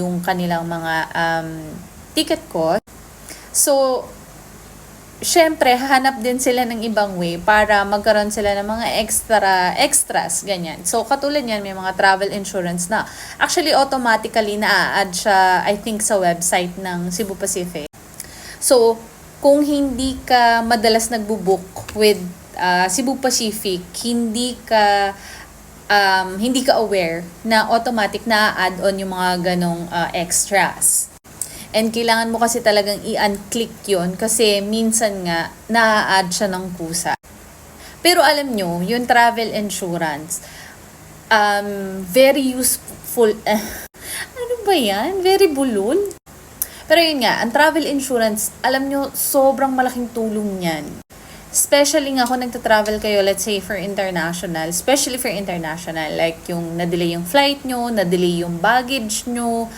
yung kanilang mga ticket cost. So, syempre, hahanap din sila ng ibang way para magkaroon sila ng mga extras, ganyan. So, katulad yan, may mga travel insurance na actually automatically na-add siya, I think, sa website ng Cebu Pacific. So, kung hindi ka madalas nagbo-book with Cebu Pacific, hindi ka aware na automatic na-add on yung mga ganong extras. And kailangan mo kasi talagang i-unclick yun kasi minsan nga na-add siya ng kusa. Pero alam nyo, yung travel insurance, very useful. Ano ba yan? Very bulol. Pero yun nga, ang travel insurance, alam nyo, sobrang malaking tulong yan. Especially nga kung nagta-travel kayo, let's say for international, especially for international, like yung na-delay yung flight nyo, na-delay yung baggage nyo,